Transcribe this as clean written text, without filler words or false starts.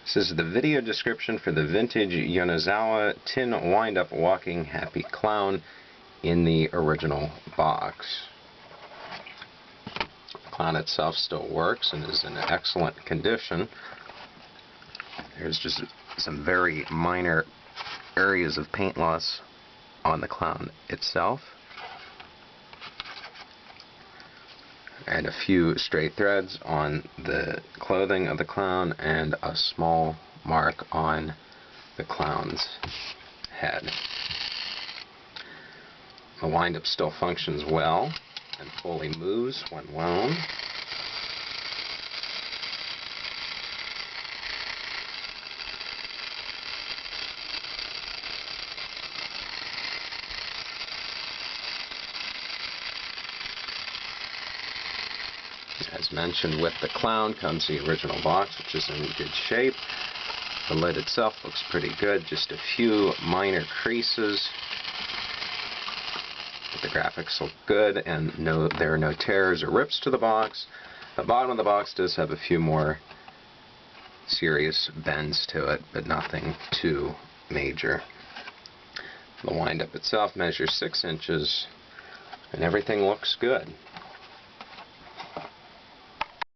This is the video description for the vintage Yonezawa tin wind-up walking happy clown in the original box. The clown itself still works and is in excellent condition. There's just some very minor areas of paint loss on the clown itself, and a few stray threads on the clothing of the clown, and a small mark on the clown's head. The wind-up still functions well and fully moves when wound. As mentioned, with the clown comes the original box, which is in good shape. The lid itself looks pretty good, just a few minor creases. But the graphics look good, and there are no tears or rips to the box. The bottom of the box does have a few more serious bends to it, but nothing too major. The wind-up itself measures 6 inches, and everything looks good.